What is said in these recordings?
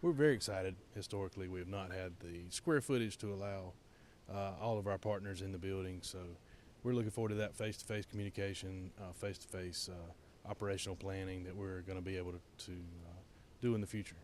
We're very excited. Historically, we have not had the square footage to allow all of our partners in the building, so we're looking forward to that face-to-face communication, face-to-face operational planning that we're going to be able to do in the future.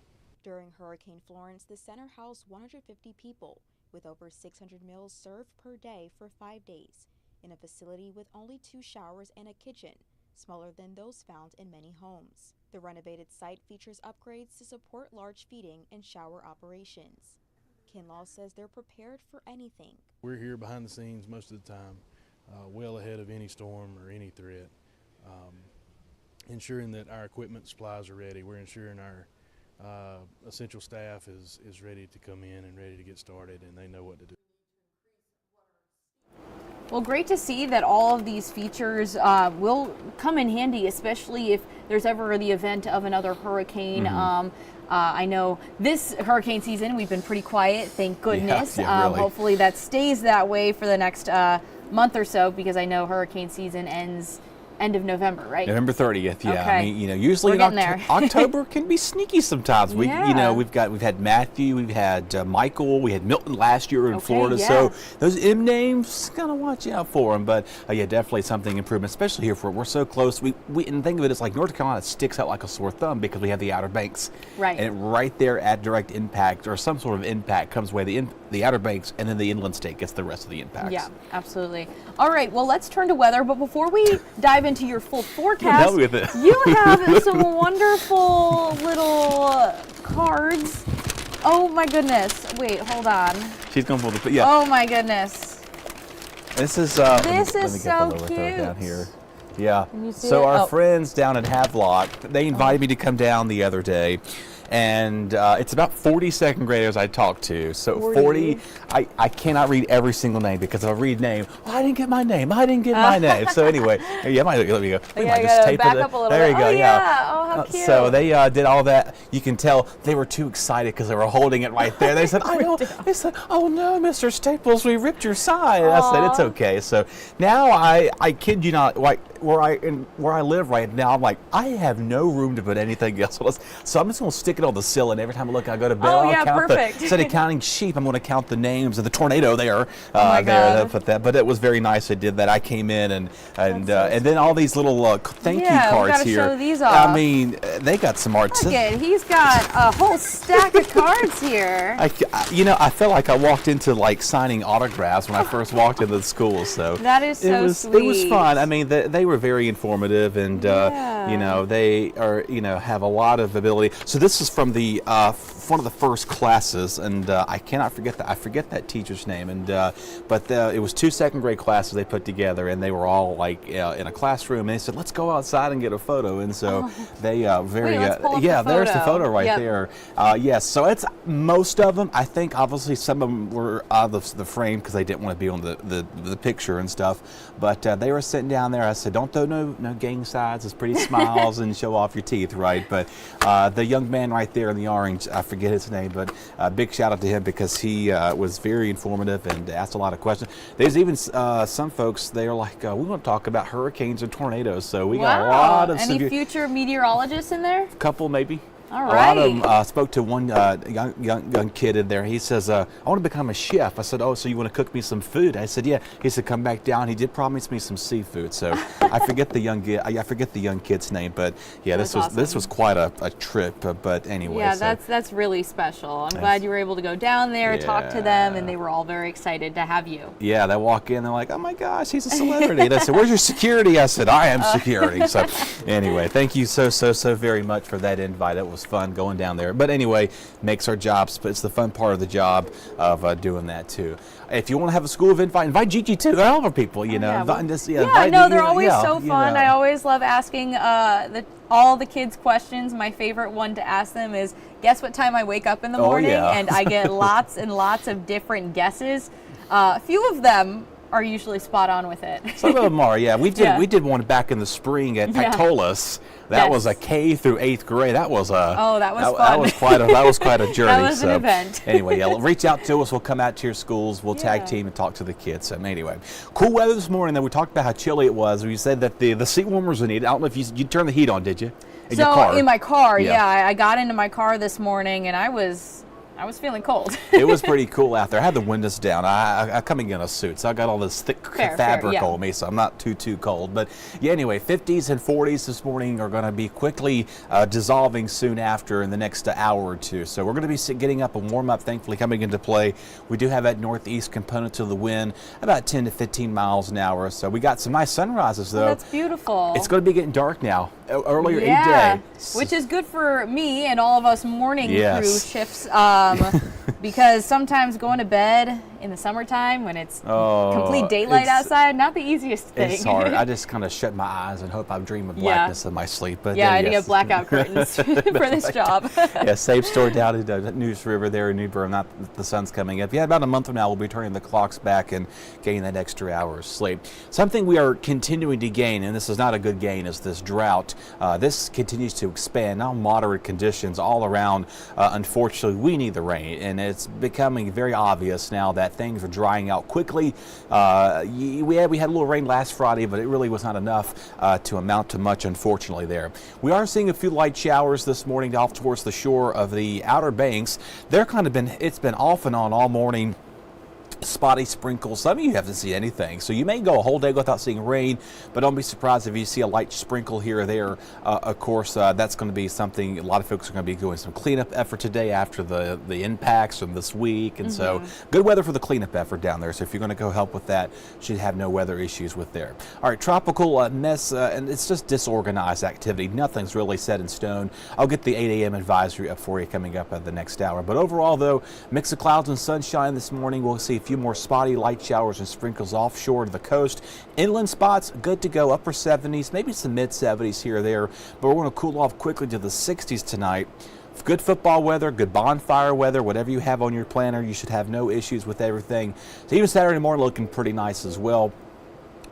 During Hurricane Florence, the center housed 150 people, with over 600 meals served per day for 5 days, in a facility with only 2 showers and a kitchen, smaller than those found in many homes. The renovated site features upgrades to support large feeding and shower operations. Kinlaw says they're prepared for anything. We're here behind the scenes most of the time, well ahead of any storm or any threat, ensuring that our equipment supplies are ready. We're ensuring our essential staff is ready to come in and ready to get started, and they know what to do. Well, great to see that all of these features will come in handy, especially if there's ever the event of another hurricane. I know this hurricane season we've been pretty quiet, thank goodness. Really. Hopefully that stays that way for the next month or so, because I know hurricane season ends end of November, right? November 30th, yeah. Okay. I mean, usually in October can be sneaky sometimes. We've had Matthew, we've had Michael, we had Milton last year in Florida. Yeah. So those M names, gotta watch out for them. But yeah, definitely something improvement, especially here we're so close. We and think of it as like North Carolina sticks out like a sore thumb because we have the Outer Banks, right? And right there at direct impact or some sort of impact comes away the Outer Banks, and then the inland state gets the rest of the impacts. Yeah, absolutely. All right, well, let's turn to weather. But before we dive into your full forecast, you have some wonderful little cards. Oh my goodness! Wait, hold on. She's going for the Oh my goodness! This is so cute. Down here. Yeah. Can you see so it? our friends down at Havelock, they invited me to come down the other day. And it's about 40 second graders I talked to. So 40, I cannot read every single name because if I read name, I didn't get my name. I didn't get my name. So anyway, yeah, let me go. We might just tape back it. up a little there bit. you go. Yeah. Oh, how cute. So they did all that. You can tell they were too excited because they were holding it right there. They said, They said, "Oh no, Mr. Staples, we ripped your sign." I said, "It's okay." So now I kid you not, like where I live right now, I'm like, I have no room to put anything else on. So I'm just going to stick it on the sill, and every time I look, I go to bed. I'll count instead of counting sheep, I'm going to count the names of the tornado there. There, put that. But it was very nice. I did that. I came in and then all these little thank you cards here. Show these off. I mean, they got some art. Look at, he's got a whole stack of cards here. I felt like I walked into like signing autographs when I first walked into the school. So that is so sweet. It was fun. I mean, they were very informative, and they are have a lot of ability. So this is from the one of the first classes, and I cannot forget that. I forget that teacher's name, and but it was 2 second grade classes they put together, and they were all like in a classroom. And they said, "Let's go outside and get a photo." And so they there's the photo right there. Yes, so it's most of them. I think obviously some of them were out of the frame because they didn't want to be on the picture and stuff. But they were sitting down there. I said, "Don't throw no gang signs. It's pretty smiles and show off your teeth, right?" But the young man right there in the orange, I forget his name, but big shout out to him because he was very informative and asked a lot of questions. There's even some folks, they are like, we want to talk about hurricanes and tornadoes, so we got a lot of Any future meteorologists in there? Couple maybe. All right. A lot of them spoke to one young kid in there. He says, I want to become a chef. I said, "Oh, so you want to cook me some food?" I said, "Yeah." He said, "Come back down." He did promise me some seafood. So I forget the young kid's name, but yeah, this was quite a trip. But anyway. Yeah, that's really special. I'm glad you were able to go down there, talk to them, and they were all very excited to have you. Yeah, they walk in, they're like, "Oh my gosh, he's a celebrity." They said, "Where's your security?" I said, "I am security." So anyway, thank you so very much for that invite. It was fun going down there, but anyway, makes our jobs, but it's the fun part of the job of doing that too. If you want to have a school event, invite Gigi too. They're all our people, they're always so fun. I always love asking all the kids questions. My favorite one to ask them is, guess what time I wake up in the morning? And I get lots and lots of different guesses. A few of them are usually spot on with it. Some of them are, yeah. We did one back in the spring at Pactolus. That was a K through 8th grade. That was fun. That was quite a journey. That was an event. Anyway, reach out to us. We'll come out to your schools. We'll tag team and talk to the kids. So anyway, cool weather this morning. Then we talked about how chilly it was. We said that the seat warmers were needed. I don't know if you turned the heat on, did you? In your car? In my car, yeah. I got into my car this morning and I was feeling cold. It was pretty cool out there. I had the windows down. I'm coming in a suit, so I got all this thick fabric on me, so I'm not too cold. But yeah, anyway, 50s and 40s this morning are going to be quickly dissolving soon after in the next hour or two. So we're going to be getting up and warm up, thankfully, coming into play. We do have that northeast component to the wind, about 10 to 15 miles an hour. So we got some nice sunrises, though. Oh, that's beautiful. It's going to be getting dark now, earlier each day. Which is good for me and all of us morning crew shifts. Because sometimes going to bed in the summertime when it's complete daylight outside, not the easiest thing. It's hard. I just kind of shut my eyes and hope I dream of blackness in my sleep. But I had to get blackout curtains for this job. Safe store down in the News River there in Newburgh. Not the sun's coming up. About a month from now, we'll be turning the clocks back and getting that extra hour of sleep. Something we are continuing to gain, and this is not a good gain, is this drought. This continues to expand. Now moderate conditions all around. Unfortunately, we need the rain, and it's becoming very obvious now that things are drying out quickly. We had a little rain last Friday, but it really was not enough to amount to much, unfortunately, there. We are seeing a few light showers this morning off towards the shore of the Outer Banks. It's been off and on all morning. Spotty sprinkles. Some of you haven't seen anything, so you may go a whole day without seeing rain, but don't be surprised if you see a light sprinkle here or there. Of course, that's going to be something a lot of folks are going to be doing some cleanup effort today after the impacts from this week, and so good weather for the cleanup effort down there. So if you're going to go help with that, should have no weather issues with there. All right, tropical mess, and it's just disorganized activity. Nothing's really set in stone. I'll get the 8 a.m. advisory up for you coming up at the next hour. But overall, though, mix of clouds and sunshine this morning. We'll see a few more spotty light showers and sprinkles offshore to the coast. Inland spots good to go, upper 70s, maybe some mid 70s here or there, but we're going to cool off quickly to the 60s tonight. Good football weather, good bonfire weather, whatever you have on your planner, you should have no issues with everything. So even Saturday morning looking pretty nice as well.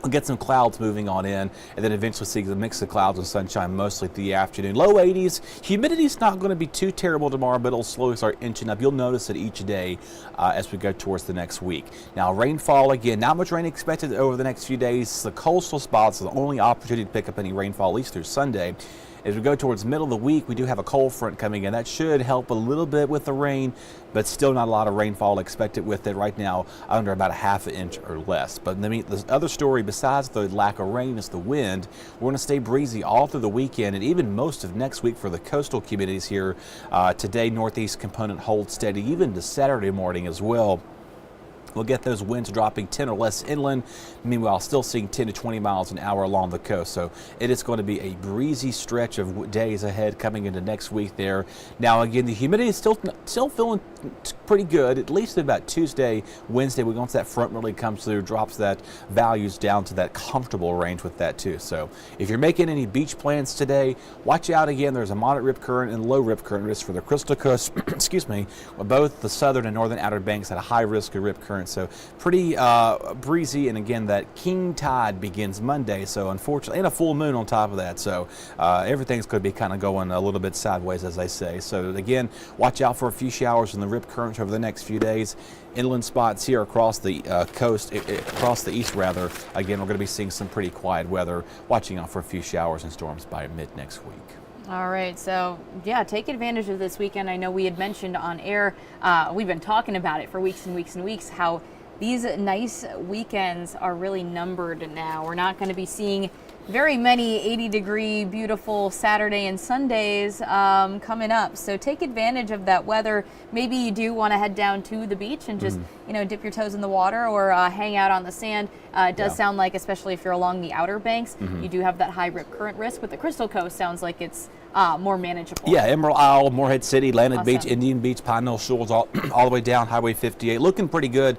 We'll get some clouds moving on in, and then eventually see the mix of clouds and sunshine mostly through the afternoon. Low 80s. Humidity's not going to be too terrible tomorrow, but it'll slowly start inching up. You'll notice it each day as we go towards the next week. Now, rainfall, again, not much rain expected over the next few days. The coastal spots are the only opportunity to pick up any rainfall, at least through Sunday. As we go towards the middle of the week, we do have a cold front coming in. That should help a little bit with the rain, but still not a lot of rainfall expected with it right now, under about a half an inch or less. But the other story besides the lack of rain is the wind. We're going to stay breezy all through the weekend and even most of next week for the coastal communities here. Today, northeast component holds steady even to Saturday morning as well. We'll get those winds dropping 10 or less inland. Meanwhile, still seeing 10 to 20 miles an hour along the coast. So it is going to be a breezy stretch of days ahead coming into next week there. Now, again, the humidity is still feeling pretty good, at least about Tuesday, Wednesday. Once that front really comes through, drops that values down to that comfortable range with that too. So if you're making any beach plans today, watch out again. There's a moderate rip current and low rip current risk for the Crystal Coast, excuse me, both the southern and northern Outer Banks at a high risk of rip current. So pretty breezy, and again that king tide begins Monday, so unfortunately, and a full moon on top of that, so everything's going to be kind of going a little bit sideways, as they say. So again, watch out for a few showers in the rip currents over the next few days. Inland spots here across the coast, across the east rather, again we're going to be seeing some pretty quiet weather, watching out for a few showers and storms by mid next week. All right, so yeah, take advantage of this weekend. I know we had mentioned on air, we've been talking about it for weeks and weeks and weeks, how these nice weekends are really numbered now. We're not going to be seeing very many 80-degree, beautiful Saturday and Sundays coming up. So take advantage of that weather. Maybe you do want to head down to the beach and just, dip your toes in the water or hang out on the sand. It does sound like, especially if you're along the Outer Banks, you do have that high rip current risk. But the Crystal Coast sounds like it's more manageable. Yeah, Emerald Isle, Morehead City, Atlantic Beach, Indian Beach, Pine Hill Shoals, all the way down Highway 58. Looking pretty good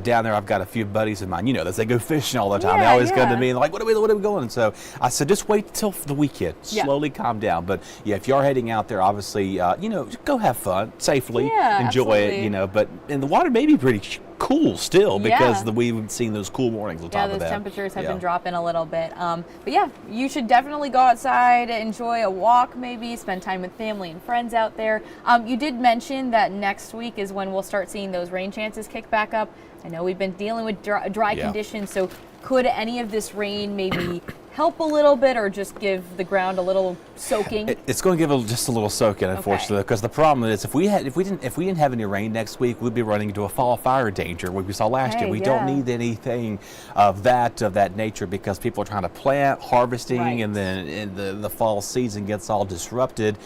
down there. I've got a few buddies of mine, they go fishing all the time. They always come to me and they're like, what are we going? And so I said, just wait till the weekend. Slowly calm down. But yeah, if you are heading out there, obviously, go have fun safely, enjoy it, but and the water may be pretty cool still because we've seen those cool mornings on top of that. Yeah, those temperatures have been dropping a little bit. But yeah, you should definitely go outside, enjoy a walk, maybe spend time with family and friends out there. You did mention that next week is when we'll start seeing those rain chances kick back up. I know we've been dealing with dry conditions, so could any of this rain maybe help a little bit, or just give the ground a little soaking? It's going to give just a little soaking, unfortunately, because the problem is if we didn't have any rain next week, we'd be running into a fall fire danger like we saw last year. We don't need anything of that nature, because people are trying to plant, harvesting, and then the fall season gets all disrupted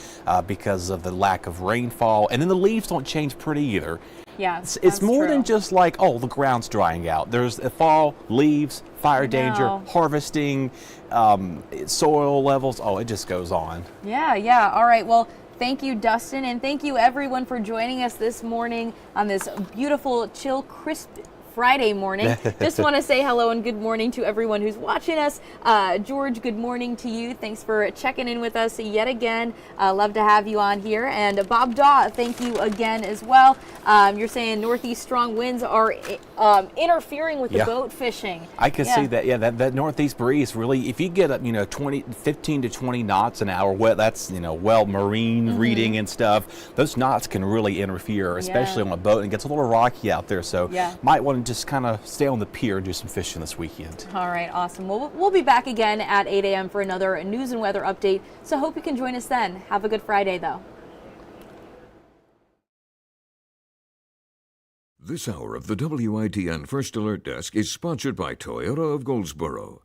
because of the lack of rainfall, and then the leaves don't change pretty either. Yeah, it's more than just like, oh, the ground's drying out. There's fall, leaves, fire danger, harvesting, soil levels. Oh, it just goes on. Yeah. All right. Well, thank you, Dustin, and thank you everyone for joining us this morning on this beautiful, chill, crisp Friday morning. Just want to say hello and good morning to everyone who's watching us. George, good morning to you. Thanks for checking in with us yet again. Love to have you on here. And Bob Daw, thank you again as well. You're saying northeast strong winds are interfering with the boat fishing. I can see that. Yeah, that northeast breeze really, if you get up, 15 to 20 knots an hour, that's, well, marine reading and stuff, those knots can really interfere, especially on a boat, and it gets a little rocky out there. So might want to just kind of stay on the pier and do some fishing this weekend. All right, awesome. Well, we'll be back again at 8 a.m. for another news and weather update. So hope you can join us then. Have a good Friday, though. This hour of the WITN First Alert Desk is sponsored by Toyota of Goldsboro.